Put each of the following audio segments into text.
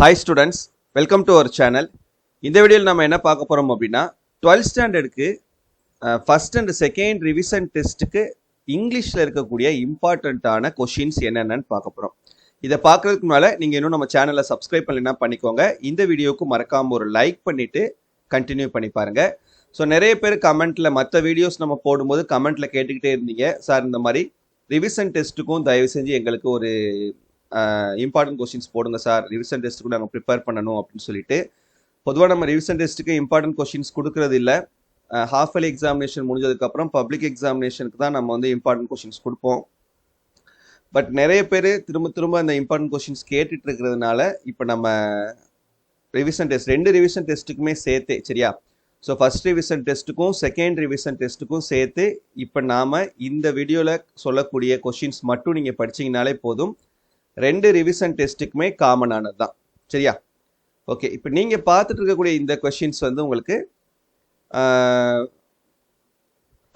Hi students, welcome to our channel. இந்த வீடியோவில் நம்ம என்ன பார்க்க போகிறோம் அப்படின்னா 12th ஸ்டாண்டர்டுக்கு ஃபர்ஸ்ட் அண்ட் செகண்ட் ரிவிஷன் டெஸ்ட்டுக்கு இங்கிலீஷில் இருக்கக்கூடிய இம்பார்ட்டண்ட்டான கொஷின்ஸ் என்னென்னு பார்க்க போகிறோம். இதை பார்க்குறதுக்கு முன்னால் நீங்கள் இன்னும் நம்ம சேனலை சப்ஸ்கிரைப் பண்ணலைன்னா பண்ணிக்கோங்க. இந்த வீடியோவுக்கு மறக்காமல் ஒரு லைக் பண்ணிவிட்டு கண்டினியூ பண்ணி பாருங்கள். ஸோ நிறைய பேர் கமெண்ட்டில் மற்ற வீடியோஸ் நம்ம போடும்போது கமெண்ட்டில் கேட்டுக்கிட்டே இருந்தீங்க, சார் இந்த மாதிரி ரிவிஷன் டெஸ்ட்டுக்கும் தயவு செஞ்சு எங்களுக்கு ஒரு இம்பார்ட்டன்ட் கொஸ்டின்ஸ் போடுங்க சார், ரிவிஷன் டெஸ்ட்டுக்கு நாங்கள் ப்ரிப்பேர் பண்ணணும் அப்படின்னு சொல்லிட்டு. பொதுவாக நம்ம ரிவிஷன் டெஸ்ட்டுக்கு இம்பார்ட்டன்ட் கொஸ்டின்ஸ் கொடுக்கறது இல்லை. ஹாஃப் இயர்லி எக்ஸாமினேஷன் முடிஞ்சதுக்கப்புறம் பப்ளிக் எக்ஸாமினேஷனுக்கு தான் நம்ம வந்து இம்பார்ட்டன்ட் கொஸ்டின்ஸ் கொடுப்போம். பட் நிறைய பேர் திரும்ப அந்த இம்பார்ட்டன்ட் கொஸ்டின்ஸ் கேட்டுட்டு இருக்கிறதுனால இப்போ நம்ம ரிவிஷன் டெஸ்ட் 2 ரிவிஷன் டெஸ்ட்டுக்குமே சேர்த்து, சரியா? ஸோ ஃபர்ஸ்ட் ரிவிஷன் டெஸ்ட்டுக்கும் செகண்ட் ரிவிஷன் டெஸ்ட்டுக்கும் சேர்த்து இப்போ நாம் இந்த வீடியோவில் சொல்லக்கூடிய கொஸ்டின்ஸ் மட்டும் நீங்கள் படிச்சிங்கனாலே போதும். 2 ரிவிஷன் டெஸ்ட்டுக்குமே காமனானது தான், சரியா? ஓகே, இப்போ நீங்கள் பார்த்துட்டு இருக்கக்கூடிய இந்த கொஸ்டின்ஸ் வந்து உங்களுக்கு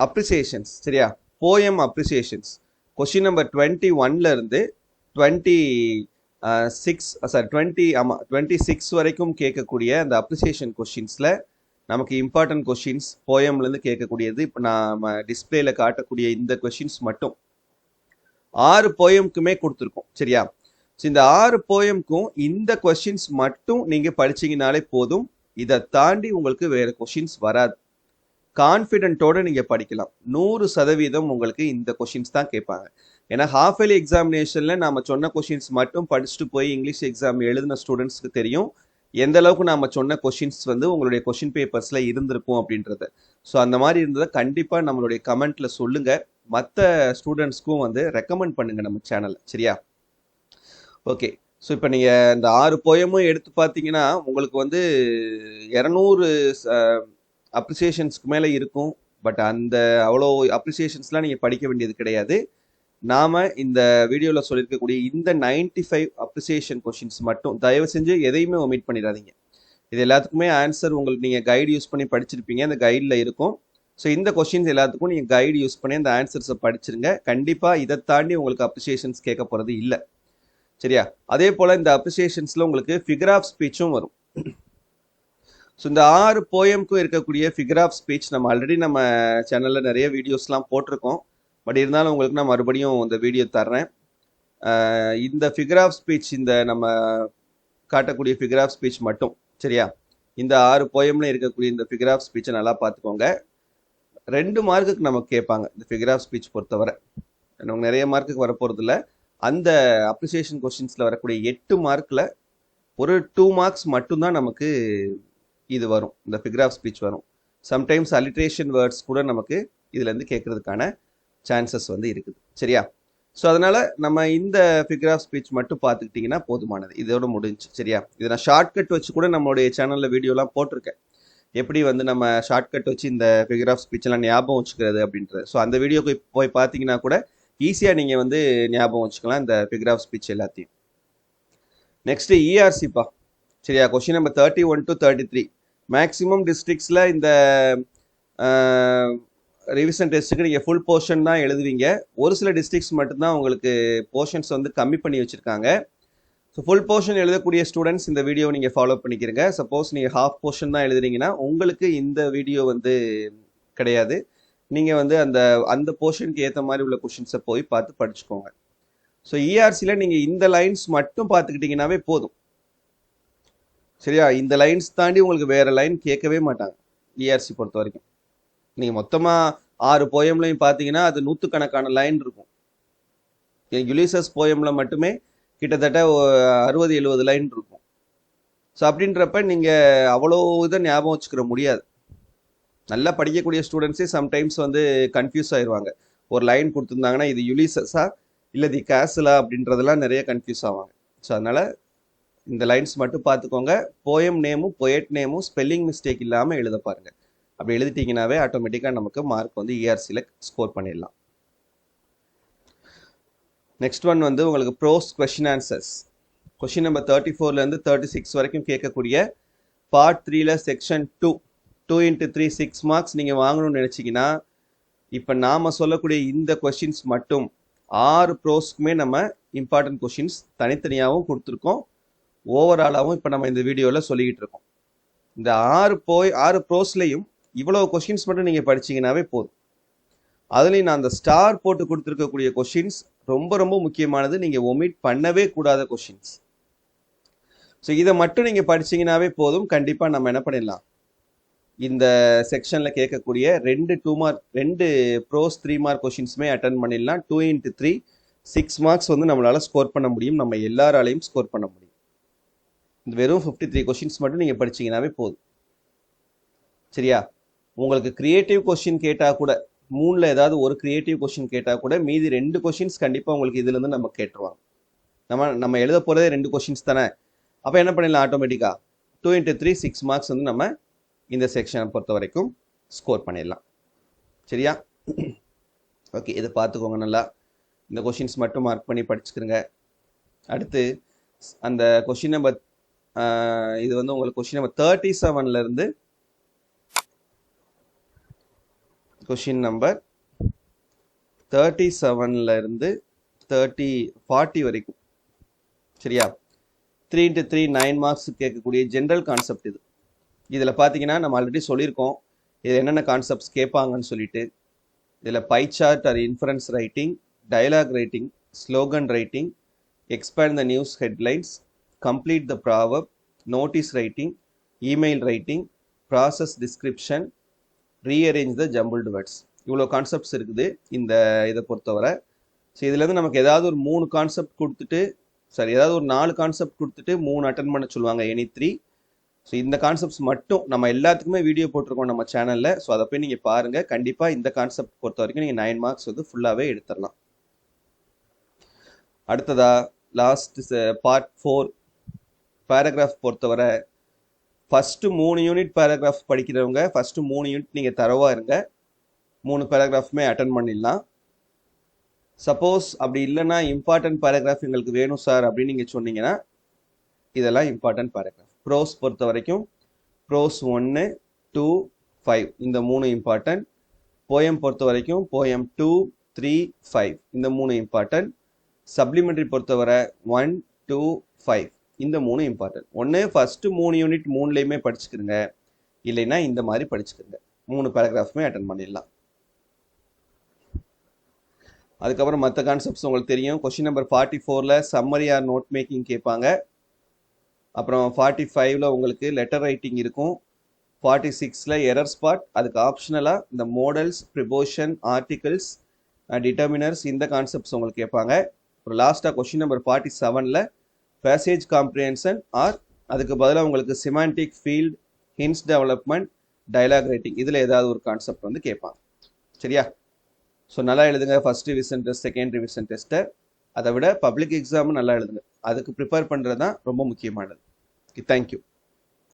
அப்ரிசியேஷன்ஸ், சரியா? போயம் அப்ரிசியேஷன்ஸ் கொஸ்டின் நம்பர் 21ல இருந்து 26 வரைக்கும் கேட்கக்கூடிய அந்த அப்ரிசியேஷன் கொஸ்டின்ஸில் நமக்கு இம்பார்ட்டன்ட் கொஸ்டின்ஸ் போயம்லேருந்து கேட்கக்கூடியது இப்போ நாம் டிஸ்பிளேல காட்டக்கூடிய இந்த கொஸ்டின்ஸ் மட்டும் 6 போயம்க்குமே கொடுத்துருக்கோம், சரியா? ஸோ இந்த 6 போயம்க்கும் இந்த கொஸ்டின்ஸ் மட்டும் நீங்கள் படிச்சிங்கனாலே போதும். இதை தாண்டி உங்களுக்கு வேறு கொஸ்டின்ஸ் வராது. கான்ஃபிடென்ட்டோடு நீங்கள் படிக்கலாம். 100% உங்களுக்கு இந்த கொஸ்டின்ஸ் தான் கேட்பாங்க. ஏன்னா ஹாஃப் இயர்லி எக்ஸாமினேஷனில் நாம் சொன்ன கொஸ்டின்ஸ் மட்டும் படிச்சுட்டு போய் இங்கிலீஷ் எக்ஸாம் எழுதின ஸ்டூடெண்ட்ஸ்க்கு தெரியும் எந்த அளவுக்கு நாம் சொன்ன கொஸ்டின்ஸ் வந்து உங்களுடைய கொஸ்டின் பேப்பர்ஸில் இருந்திருக்கும் அப்படின்றத. ஸோ அந்த மாதிரி இருந்ததை கண்டிப்பாக நம்மளுடைய கமெண்ட்டில் சொல்லுங்கள். மற்ற ஸ்டூடெண்ட்ஸ்க்கும் வந்து ரெக்கமெண்ட் பண்ணுங்கள் நம்ம சேனலை, சரியா? ஓகே, ஸோ இப்போ நீங்கள் இந்த 6 போயமும் எடுத்து பார்த்தீங்கன்னா உங்களுக்கு வந்து 200 அப்ரிசியேஷன்ஸ்க்கு மேலே இருக்கும். பட் அந்த அவ்வளோ அப்ரிசியேஷன்ஸ்லாம் நீங்கள் படிக்க வேண்டியது கிடையாது. நாம் இந்த வீடியோவில் சொல்லியிருக்கக்கூடிய இந்த 95 அப்ரிசியேஷன் கொஷின்ஸ் மட்டும் தயவு செஞ்சு எதையுமே ஒமிட் பண்ணிடாதீங்க. இது எல்லாத்துக்குமே ஆன்சர் உங்களுக்கு நீங்கள் கைடு யூஸ் பண்ணி படிச்சிருப்பீங்க, அந்த கைடில் இருக்கும். ஸோ இந்த கொஷின்ஸ் எல்லாத்துக்கும் நீங்கள் கைடு யூஸ் பண்ணி அந்த ஆன்சர்ஸை படிச்சிருங்க. கண்டிப்பாக இதை தாண்டி உங்களுக்கு அப்ரிசியேஷன்ஸ் கேட்க போகிறது இல்லை, சரியா? அதே போல் இந்த அப்ரிசியேஷன்ஸில் உங்களுக்கு ஃபிகர் ஆஃப் ஸ்பீச்சும் வரும். ஸோ இந்த 6 போயம்க்கும் இருக்கக்கூடிய ஃபிகர் ஆஃப் ஸ்பீச் நம்ம ஆல்ரெடி நம்ம சேனலில் நிறைய வீடியோஸ்லாம் போட்டிருக்கோம். பட் இருந்தாலும் உங்களுக்கு நான் மறுபடியும் இந்த வீடியோ தர்றேன். இந்த ஃபிகர் ஆஃப் ஸ்பீச், இந்த நம்ம காட்டக்கூடிய ஃபிகர் ஆஃப் ஸ்பீச் மட்டும், சரியா? இந்த 6 போயம்ல இருக்கக்கூடிய இந்த ஃபிகர் ஆஃப் ஸ்பீச்சை நல்லா பார்த்துக்கோங்க. 2 மார்க்குக்கு நமக்கு கேட்பாங்க இந்த ஃபிகர் ஆஃப் ஸ்பீச் பொறுத்தவரை. நமக்கு நிறைய மார்க்குக்கு வரப்போகிறதில்ல. அந்த அப்ரிசியேஷன் கொஸ்டின்ஸில் வரக்கூடிய 8 மார்க்கில் ஒரு 2 மார்க்ஸ் மட்டும்தான் நமக்கு இது வரும், இந்த ஃபிகர் ஆஃப் ஸ்பீச் வரும். சம்டைம்ஸ் அலிட்ரேஷன் வேர்ட்ஸ் கூட நமக்கு இதுலேருந்து கேட்கறதுக்கான சான்சஸ் வந்து இருக்குது, சரியா? ஸோ அதனால் நம்ம இந்த ஃபிகர் ஆஃப் ஸ்பீச் மட்டும் பார்த்துக்கிட்டிங்கன்னா போதுமானது. இதோட முடிஞ்சு, சரியா? இதை நான் ஷார்ட்கட் வச்சு கூட நம்மளுடைய சேனலில் வீடியோலாம் போட்டிருக்கேன், எப்படி வந்து நம்ம ஷார்ட்கட் வச்சு இந்த ஃபிகர் ஆஃப் ஸ்பீச்செல்லாம் ஞாபகம் வச்சுக்கிறது அப்படின்றது. ஸோ அந்த வீடியோக்கு போய் பார்த்தீங்கன்னா கூட ஈஸியாக நீங்கள் வந்து ஞாபகம் வச்சுக்கலாம் இந்த ஃபிகர் ஆஃப் ஸ்பீச் எல்லாத்தையும். நெக்ஸ்ட்டு இஆர்சிப்பா, சரியா? கொஸ்டின் நம்பர் 31 to 33 மேக்ஸிமம் டிஸ்ட்ரிக்ஸில் இந்த ரிவிஷன் டெஸ்ட்டுக்கு நீங்கள் ஃபுல் போர்ஷன் தான் எழுதுவீங்க. ஒரு சில டிஸ்ட்ரிக்ஸ் மட்டும்தான் உங்களுக்கு போர்ஷன்ஸ் வந்து கம்மி பண்ணி வச்சுருக்காங்க. ஸோ ஃபுல் போர்ஷன் எழுதக்கூடிய ஸ்டூடெண்ட்ஸ் இந்த வீடியோவை நீங்கள் ஃபாலோ பண்ணிக்கிறீங்க. சப்போஸ் நீங்கள் ஹாஃப் போர்ஷன் தான் எழுதுறீங்கன்னா உங்களுக்கு இந்த வீடியோ வந்து கிடையாது. நீங்கள் வந்து அந்த போர்ஷனுக்கு ஏற்ற மாதிரி உள்ள கொஷின்ஸை போய் பார்த்து படிச்சுக்கோங்க. ஸோ இஆர்சியில் நீங்கள் இந்த லைன்ஸ் மட்டும் பார்த்துக்கிட்டிங்கன்னாவே போதும், சரியா? இந்த லைன்ஸ் தாண்டி உங்களுக்கு வேறு லைன் கேட்கவே மாட்டாங்க இஆர்சி பொறுத்த வரைக்கும். நீங்கள் மொத்தமாக 6 போயம்லையும் பார்த்தீங்கன்னா அது 100கணக்கான லைன் இருக்கும். யுலிசஸ் போயமில் மட்டுமே கிட்டத்தட்ட 60-70 லைன் இருக்கும். ஸோ அப்படின்றப்ப நீங்கள் அவ்வளோ இதை ஞாபகம் வச்சுக்கிற முடியாது. நல்லா படிக்கக்கூடிய ஸ்டூடெண்ட்ஸே சம்டைம்ஸ் வந்து கன்ஃபியூஸ் ஆயிடுவாங்க. ஒரு லைன் கொடுத்துருந்தாங்கன்னா இது யுலிசஸா இல்லை தி கேசலா அப்படின்றதெல்லாம் நிறைய கன்ஃபியூஸ் ஆவாங்க. ஸோ அதனால் இந்த லைன்ஸ் மட்டும் பார்த்துக்கோங்க. போயம் நேமும் பொயட் நேமும் ஸ்பெல்லிங் மிஸ்டேக் இல்லாமல் எழுத பாருங்கள். அப்படி எழுதிட்டீங்கன்னாவே ஆட்டோமேட்டிக்காக நமக்கு மார்க் வந்து இஆர்சியில் ஸ்கோர் பண்ணிடலாம். நெக்ஸ்ட் ஒன் வந்து உங்களுக்கு prose question answers. Question number 34லேருந்து 36 வரைக்கும் கேட்கக்கூடிய பார்ட் 3ல செக்ஷன் 2 into 3 6 மார்க்ஸ் நீங்கள் வாங்கணும்னு நினச்சிங்கன்னா இப்போ நாம் சொல்லக்கூடிய இந்த கொஸ்டின்ஸ் மட்டும் 6 ப்ரோஸ்க்குமே நம்ம இம்பார்ட்டன்ட் கொஸ்டின்ஸ் தனித்தனியாகவும் கொடுத்துருக்கோம். ஓவராலாகவும் இப்போ நம்ம இந்த வீடியோவில் சொல்லிக்கிட்டு இருக்கோம். இந்த 6 ப்ரோஸ்லையும் இவ்வளோ கொஷின்ஸ் மட்டும் நீங்கள் படிச்சீங்கன்னாவே போதும். அதுலேயும் நான் அந்த ஸ்டார் போட்டு கொடுத்துருக்கக்கூடிய கொஷின்ஸ் ரொம்ப ரொம்ப முக்கியமானது, நீங்கள் ஒமிட் பண்ணவே கூடாத கொஷின்ஸ். ஸோ இதை மட்டும் நீங்கள் படிச்சீங்கன்னாவே போதும். கண்டிப்பாக நம்ம என்ன பண்ணிடலாம், இந்த செக்ஷனில் கேட்கக்கூடிய 2 ப்ரோஸ் 3 மார்க் கொஷின்ஸுமே அட்டன் பண்ணிடலாம். 2 into 3 6 மார்க்ஸ் வந்து நம்மளால் ஸ்கோர் பண்ண முடியும். நம்ம எல்லாராலையும் ஸ்கோர் பண்ண முடியும். இந்த வெறும் 53 கொஷின்ஸ் மட்டும் நீங்கள் படிச்சீங்கன்னாவே போதும். சரியா? உங்களுக்கு கிரியேட்டிவ் கொஷின் கேட்டால் கூட, 3ல் ஏதாவது ஒரு கிரியேட்டிவ் கொஷின் கேட்டால் கூட மீதி 2 கொஷின்ஸ் கண்டிப்பாக உங்களுக்கு இதுலேருந்து நம்ம கேட்டுருவாங்க. நம்ம எழுத போகிறதே 2 கொஷின்ஸ் தானே. அப்போ என்ன பண்ணிடலாம், ஆட்டோமேட்டிக்காக 2 into 3 6 மார்க்ஸ் வந்து நம்ம இந்த செக்ஷனை பொறுத்த வரைக்கும் ஸ்கோர் பண்ணிடலாம். சரியா? ஓகே, இதை பார்த்துக்கோங்க நல்லா. இந்த கொஷின்ஸ் மட்டும் மார்க் பண்ணி படிச்சுக்கிறங்க. அடுத்து அந்த கொஷின் நம்பர் இது வந்து உங்களுக்கு கொஷின் நம்பர் 37லேருந்து கொஷின் நம்பர் 37லேருந்து 40 வரைக்கும். சரியா? 3 into 3 9 மார்க்ஸ் கேட்கக்கூடிய ஜென்ரல் கான்செப்ட் இது. இதில் பார்த்தீங்கன்னா நம்ம ஆல்ரெடி சொல்லியிருக்கோம் இது என்னென்ன கான்செப்ட்ஸ் கேட்பாங்கன்னு சொல்லிட்டு. இதில் pie chart or inference writing, dialogue writing, slogan writing, expand the news headlines, complete the proverb, notice writing, email writing, process description, rearrange the jumbled words. இவ்வளோ கான்செப்ட்ஸ் இருக்குது இந்த இதை பொறுத்தவரை. ஸோ இதுலேருந்து நமக்கு ஏதாவது ஒரு 3 கான்செப்ட் கொடுத்துட்டு, ஏதாவது ஒரு 4 கான்செப்ட் கொடுத்துட்டு 3 அட்டன் பண்ண சொல்லுவாங்க, எனி 3. ஸோ இந்த கான்செப்ட்ஸ் மட்டும் நம்ம எல்லாத்துக்குமே வீடியோ போட்டிருக்கோம் நம்ம சேனலில். ஸோ அதை போய் நீங்கள் பாருங்கள். கண்டிப்பாக இந்த கான்செப்ட் பொறுத்த வரைக்கும் நீங்கள் 9 மார்க்ஸ் வந்து ஃபுல்லாகவே எடுத்துடலாம். அடுத்ததா லாஸ்ட் பார்ட் 4 பேராகிராஃப் பொறுத்தவரை ஃபஸ்ட்டு 3 யூனிட் பேராகிராஃப் படிக்கிறவங்க ஃபஸ்ட்டு 3 யூனிட் நீங்கள் தரவாக இருங்க. 3 பேராகிராஃப்மே அட்டன் பண்ணிடலாம். சப்போஸ் அப்படி இல்லைன்னா இம்பார்ட்டன்ட் பேராகிராஃப் எங்களுக்கு வேணும் சார் அப்படின்னு நீங்கள் சொன்னீங்கன்னா இதெல்லாம் இம்பார்ட்டன்ட் பேராகிராஃப். ப்ரோஸ் பொறுத்த வரைக்கும் ப்ரோஸ் 1, 2, 5 இந்த 3 இம்பார்ட்டன்ட். போயம் பொறுத்த வரைக்கும் போயம் 2, 3, 5 இந்த 3 இம்பார்ட்டன்ட். சப்ளிமெண்ட்ரி பொறுத்தவரை 1, 2, 5 இந்த 3 இம்பார்ட்டன்ட். ஒன்று ஃபஸ்ட்டு 3 யூனிட் 3லையுமே படிச்சுக்கிறங்க, இல்லைன்னா இந்த மாதிரி படிச்சுக்கிறங்க. 3 பேராகிராஃப்மே அட்டன் பண்ணிடலாம். அதுக்கப்புறம் மற்ற கான்செப்ட்ஸ் உங்களுக்கு தெரியும். கொஸ்டின் நம்பர் 44ல் சம்மரி ஆர் நோட் மேக்கிங் கேட்பாங்க. அப்புறம் 45ல் உங்களுக்கு லெட்டர் ரைட்டிங் இருக்கும். 46ல் எரர் ஸ்பாட், அதுக்கு ஆப்ஷனலாக இந்த மோடல்ஸ், ப்ரிபோஷன், ஆர்டிகல்ஸ், டிட்டர்மினர்ஸ் இந்த கான்செப்ட்ஸ் உங்களுக்கு கேட்பாங்க. அப்புறம் லாஸ்ட்டாக கொஸ்டின் நம்பர் 47ல் பேசேஜ் காம்ப்ரிஹென்ஷன் ஆர் அதுக்கு பதிலாக உங்களுக்கு semantic field, hints development, dialogue writing இதில் ஏதாவது ஒரு கான்செப்ட் வந்து கேட்பாங்க. சரியா? ஸோ நல்லா எழுதுங்க. First revision test, second revision டெஸ்ட்டை. அதை விட பப்ளிக் எக்ஸாமும் நல்லா எழுதுங்க. அதுக்கு ப்ரிப்பேர் பண்ணுறது தான் ரொம்ப முக்கியமானது. தேங்க்யூ.